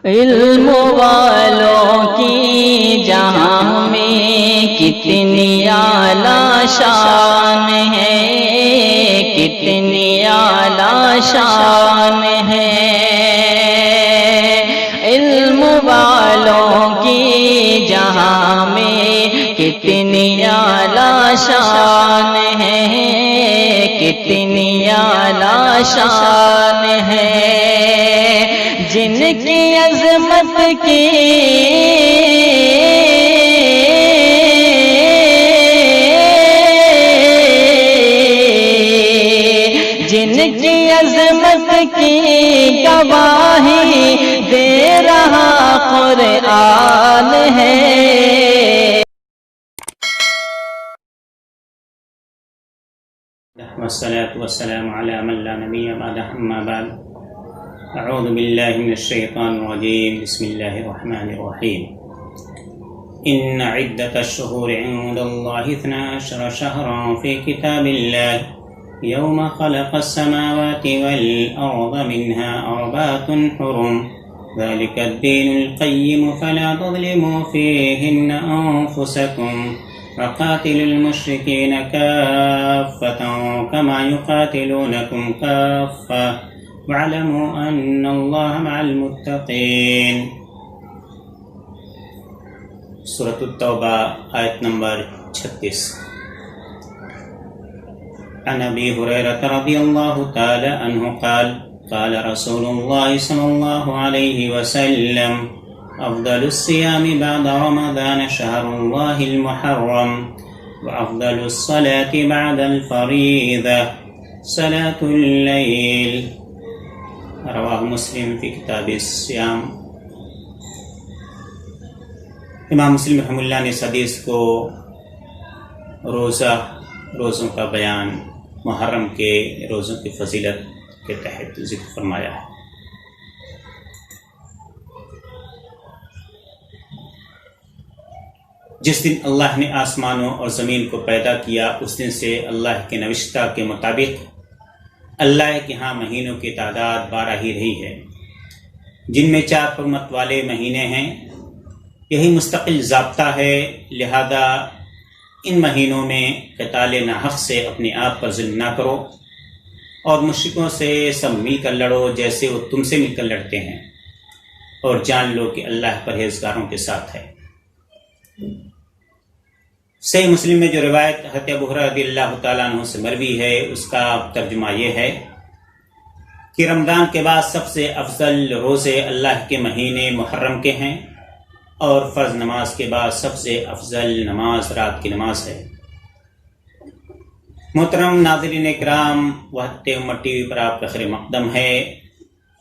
علم والوں کی جہاں میں کتنی اعلیٰ شان ہے، کتنی اعلیٰ شان ہے۔ علم والوں کی جہاں میں کتنی اعلیٰ شان ہے، کتنی اعلیٰ شان ہے۔ جن کی عظمت کی عظمت کی گواہی دے رہا قرآن ہے۔ والصلاة والسلام على من لا نبي بعده، أما بعد، أعوذ بالله من الشيطان الرجيم، بسم الله الرحمن الرحيم۔ إن عدة الشهور عند الله 12 شهرا في كتاب الله يوم خلق السماوات والأرض منها 4 حرم ذلك الدين القيم فلا تظلموا فيهن أنفسكم وقاتلوا المشركين كافة كما يقاتلونكم كافة واعلموا أن الله مع المتقين۔ سورة التوبہ آیت نمبر 36۔ عن ابی ہریرہ رضی اللہ تعالی عنہ قال قال رسول اللہ صلی اللہ علیہ وسلم افضل الصيام بعد رمضان شهر الله المحرم وافضل الصلاة بعد الفريضة صلاة الليل، رواہ مسلم فی کتاب الصیام۔ امام مسلم رحمہ اللہ نے اس حدیث کو روزوں کا بیان، محرم کے روزوں کی فضیلت کے تحت ذکر فرمایا ہے۔ جس دن اللہ نے آسمانوں اور زمین کو پیدا کیا، اس دن سے اللہ کے نوشتہ کے مطابق اللہ کے ہاں مہینوں کی تعداد 12 ہی رہی ہے، جن میں 4 حرمت والے مہینے ہیں۔ یہی مستقل ضابطہ ہے، لہذا ان مہینوں میں قتال ناحق سے اپنے آپ پر ظلم نہ کرو اور مشرکوں سے سب مل کر لڑو جیسے وہ تم سے مل کر لڑتے ہیں، اور جان لو کہ اللہ پرہیزگاروں کے ساتھ ہے۔ صحیح مسلم میں جو روایت حضرت ابو ہریرہ رضی اللہ تعالیٰ عنہ سے مروی ہے، اس کا ترجمہ یہ ہے کہ رمضان کے بعد سب سے افضل روزے اللہ کے مہینے محرم کے ہیں، اور فرض نماز کے بعد سب سے افضل نماز رات کی نماز ہے۔ محترم ناظرین اکرام، وحدت امت ٹی وی پر آپ کا خیر مقدم ہے۔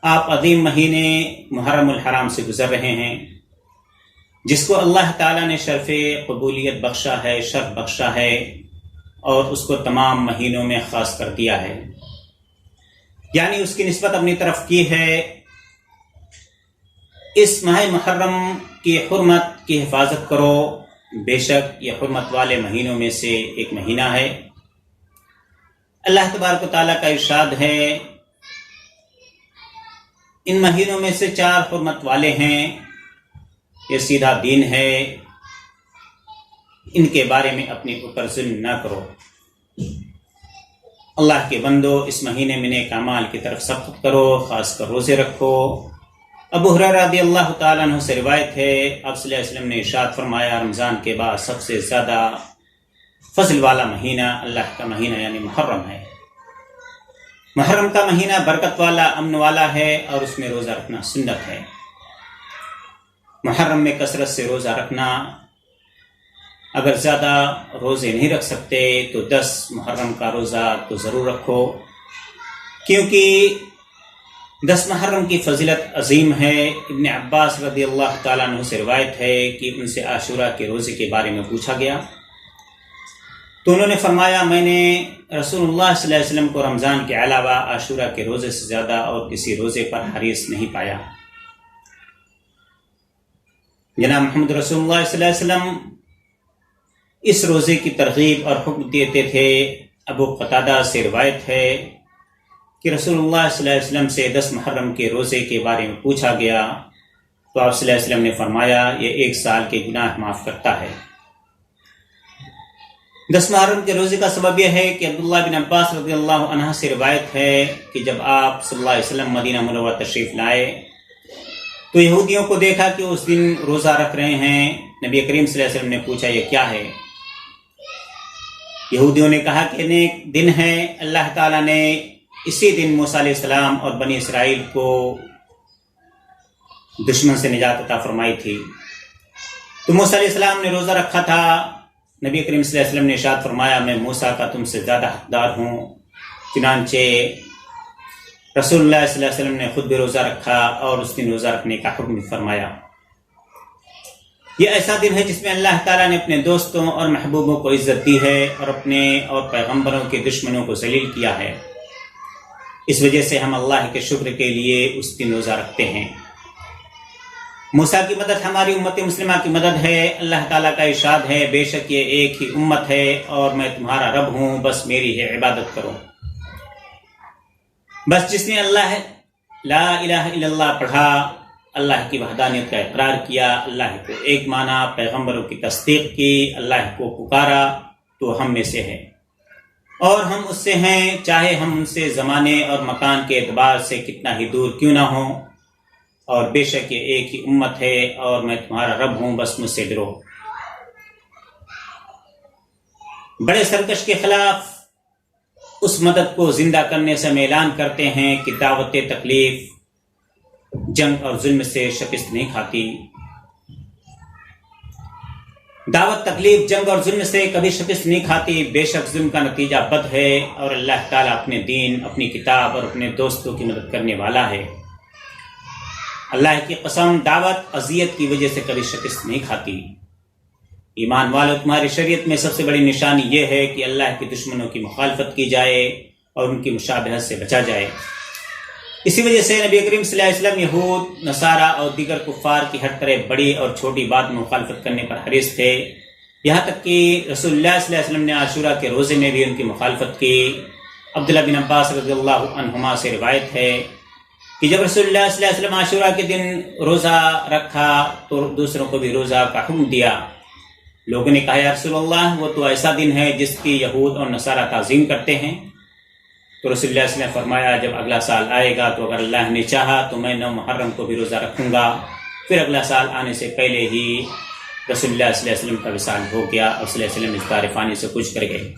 آپ عظیم مہینے محرم الحرام سے گزر رہے ہیں، جس کو اللہ تعالیٰ نے شرف قبولیت بخشا ہے، شرف بخشا ہے، اور اس کو تمام مہینوں میں خاص کر دیا ہے، یعنی اس کی نسبت اپنی طرف کی ہے۔ اس ماہ محرم کی حرمت کی حفاظت کرو، بے شک یہ حرمت والے مہینوں میں سے ایک مہینہ ہے۔ اللہ تبارک و تعالیٰ کا ارشاد ہے، ان مہینوں میں سے 4 حرمت والے ہیں، یہ سیدھا دین ہے، ان کے بارے میں اپنے اوپر ظلم نہ کرو۔ اللہ کے بندو، اس مہینے میں نیک اعمال کی طرف سبقت کرو، خاص کر روزے رکھو۔ ابو ہریرہ رضی اللہ تعالیٰ عنہ سے روایت ہے، آپ صلی اللہ علیہ وسلم نے ارشاد فرمایا، رمضان کے بعد سب سے زیادہ فضل والا مہینہ اللہ کا مہینہ یعنی محرم ہے۔ محرم کا مہینہ برکت والا، امن والا ہے، اور اس میں روزہ رکھنا سنت ہے۔ محرم میں کثرت سے روزہ رکھنا، اگر زیادہ روزے نہیں رکھ سکتے تو 10 محرم کا روزہ تو ضرور رکھو، کیونکہ 10 محرم کی فضیلت عظیم ہے۔ ابن عباس رضی اللہ تعالیٰ عنہ سے روایت ہے کہ ان سے عاشورہ کے روزے کے بارے میں پوچھا گیا تو انہوں نے فرمایا، میں نے رسول اللہ صلی اللہ علیہ وسلم کو رمضان کے علاوہ عاشورہ کے روزے سے زیادہ اور کسی روزے پر حریص نہیں پایا۔ جناب محمد رسول اللہ صلی اللہ علیہ وسلم اس روزے کی ترغیب اور حکم دیتے تھے۔ ابو قتادہ سے روایت ہے کہ رسول اللہ صلی اللہ علیہ وسلم سے 10 محرم کے روزے کے بارے میں پوچھا گیا تو آپ صلی اللہ علیہ وسلم نے فرمایا یہ 1 سال کے گناہ معاف کرتا ہے۔ 10 محرم کے روزے کا سبب یہ ہے کہ عبداللہ بن عباس رضی اللہ عنہ سے روایت ہے کہ جب آپ صلی اللہ علیہ وسلم مدینہ منورہ تشریف لائے تو یہودیوں کو دیکھا کہ اس دن روزہ رکھ رہے ہیں۔ نبی کریم صلی اللہ علیہ وسلم نے پوچھا یہ کیا ہے؟ یہودیوں نے کہا کہ نیک دن ہے، اللہ تعالیٰ نے اسی دن موسیٰ علیہ السلام اور بنی اسرائیل کو دشمن سے نجات عطا فرمائی تھی۔ تو موسیٰ علیہ السلام نے روزہ رکھا تھا۔ نبی کریم صلی اللہ علیہ وسلم نے ارشاد فرمایا میں موسیٰ کا تم سے زیادہ حقدار ہوں۔ چنانچہ رسول اللہ صلی اللہ علیہ وسلم نے خود بھی روزہ رکھا اور اس دن روزہ رکھنے کا حکم فرمایا۔ یہ ایسا دن ہے جس میں اللہ تعالیٰ نے اپنے دوستوں اور محبوبوں کو عزت دی ہے اور اپنے اور پیغمبروں کے دشمنوں کو ذلیل کیا ہے۔ اس وجہ سے ہم اللہ کے شکر کے لیے اس دن روزہ رکھتے ہیں۔ موسیٰ کی مدد ہماری امت مسلمہ کی مدد ہے۔ اللہ تعالیٰ کا ارشاد ہے بے شک یہ ایک ہی امت ہے اور میں تمہارا رب ہوں، بس میری ہے عبادت کرو۔ بس جس نے اللہ لا الہ الا اللہ پڑھا، اللہ کی وحدانیت کا اقرار کیا، اللہ کو ایک مانا، پیغمبروں کی تصدیق کی، اللہ کو پکارا تو ہم میں سے ہے اور ہم اس سے ہیں، چاہے ہم ان سے زمانے اور مکان کے اعتبار سے کتنا ہی دور کیوں نہ ہوں، اور بے شک یہ ایک ہی امت ہے اور میں تمہارا رب ہوں، بس مجھ سے ڈرو۔ بڑے سرکش کے خلاف اس مدد کو زندہ کرنے سے ہم اعلان کرتے ہیں کہ دعوت تکلیف جنگ اور ظلم سے شکست نہیں کھاتی۔ دعوت تکلیف جنگ اور ظلم سے کبھی شکست نہیں کھاتی۔ بے شک ظلم کا نتیجہ بد ہے اور اللہ تعالیٰ اپنے دین، اپنی کتاب اور اپنے دوستوں کی مدد کرنے والا ہے۔ اللہ کی قسم دعوت اذیت کی وجہ سے کبھی شکست نہیں کھاتی۔ ایمان والو، تمہاری شریعت میں سب سے بڑی نشانی یہ ہے کہ اللہ کے دشمنوں کی مخالفت کی جائے اور ان کی مشابہت سے بچا جائے۔ اسی وجہ سے نبی کریم صلی اللہ علیہ وسلم یہود، نصارہ اور دیگر کفار کی ہر طرح بڑی اور چھوٹی بات میں مخالفت کرنے پر حریص تھے، یہاں تک کہ رسول اللہ صلی اللہ علیہ وسلم نے عاشورہ کے روزے میں بھی ان کی مخالفت کی۔ عبداللہ بن عباس رضی اللہ عنہما سے روایت ہے کہ جب رسول اللہ صلی اللہ علیہ وسلم عاشورہ کے دن روزہ رکھا تو دوسروں کو بھی روزہ کا حکم دیا۔ لوگوں نے کہا یا رسول اللہ وہ تو ایسا دن ہے جس کی یہود اور نصارہ تعظیم کرتے ہیں۔ تو رسول اللہ صلی اللہ علیہ وسلم نے فرمایا جب اگلا سال آئے گا تو اگر اللہ نے چاہا تو میں 9 محرم کو بھی روزہ رکھوں گا۔ پھر اگلا سال آنے سے پہلے ہی رسول اللہ صلی اللہ علیہ وسلم کا وصال ہو گیا اور صلی اللہ علیہ وسلم اظہار فانی سے کچھ کر گئے۔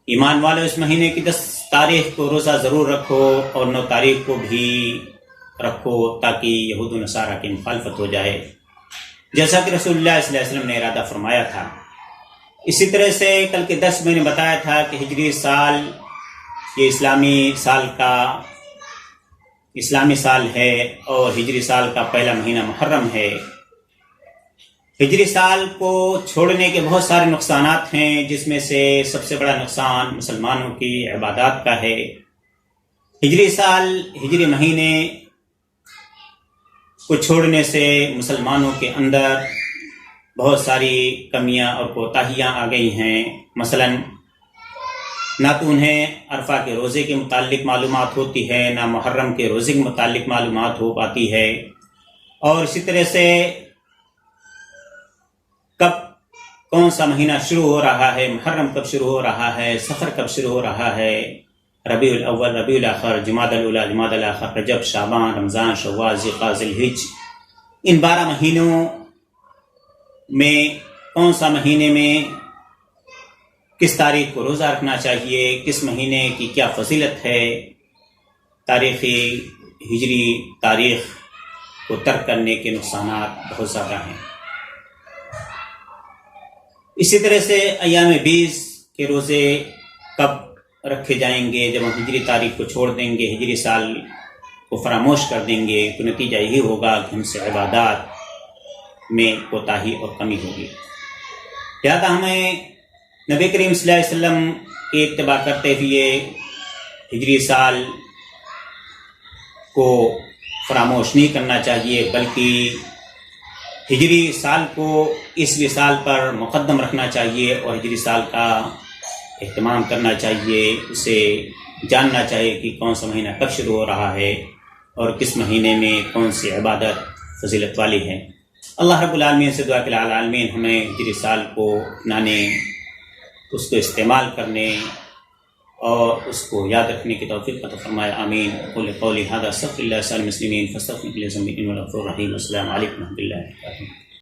ایمان والو، اس مہینے کی 10 تاریخ کو روزہ ضرور رکھو اور 9 تاریخ کو بھی رکھو تاکہ یہود و نصارہ کی مخالفت ہو جائے، جیسا کہ رسول اللہ صلی اللہ علیہ وسلم نے ارادہ فرمایا تھا۔ اسی طرح سے کل کے 10 میں نے بتایا تھا کہ ہجری سال یہ اسلامی سال ہے اور ہجری سال کا پہلا مہینہ محرم ہے۔ ہجری سال کو چھوڑنے کے بہت سارے نقصانات ہیں، جس میں سے سب سے بڑا نقصان مسلمانوں کی عبادات کا ہے۔ ہجری سال، ہجری مہینے کو چھوڑنے سے مسلمانوں کے اندر بہت ساری کمیاں اور کوتاہیاں آ گئی ہیں۔ مثلا نہ تو انہیں عرفہ کے روزے کے متعلق معلومات ہوتی ہے، نہ محرم کے روزے کے متعلق معلومات ہو پاتی ہے، اور اسی طرح سے کب کون سا مہینہ شروع ہو رہا ہے، محرم کب شروع ہو رہا ہے، سفر کب شروع ہو رہا ہے، ربیع الاول، ربیع الاخر، جمادی الاولی، جمادی الاخر، رجب، شعبان، رمضان، شوال، ذوالقعدہ، ذوالحجہ، ان 12 مہینوں میں کون سا مہینے میں کس تاریخ کو روزہ رکھنا چاہیے، کس مہینے کی کیا فضیلت ہے۔ تاریخی ہجری تاریخ کو ترک کرنے کے نقصانات بہت زیادہ ہیں۔ اسی طرح سے ایام 20 کے روزے کب رکھے جائیں گے؟ جب ہم ہجری تاریخ کو چھوڑ دیں گے، ہجری سال کو فراموش کر دیں گے تو نتیجہ یہی ہوگا کہ ہم سے عبادات میں کوتاہی اور کمی ہوگی۔ لہٰذا ہمیں نبی کریم صلی اللہ علیہ وسلم کی اتباع کرتے ہوئے ہجری سال کو فراموش نہیں کرنا چاہیے، بلکہ ہجری سال کو عیسوی سال پر مقدم رکھنا چاہیے اور ہجری سال کا اہتمام کرنا چاہیے، اسے جاننا چاہیے کہ کون سا مہینہ کب شروع ہو رہا ہے اور کس مہینے میں کون سی عبادت فضیلت والی ہے۔ اللہ رب العالمین سے دعا کہ العالمین ہمیں ہجری سال کو اپنانے، اس کو استعمال کرنے اور اس کو یاد رکھنے کی توفیق عطا فرمائے، آمین۔ قولی ھذا استغفر اللہ للمسلمین فاستغفروہ انہ هو الغفور الرحیم۔ السلام علیکم و رحمۃ اللہ وبرکاتہ۔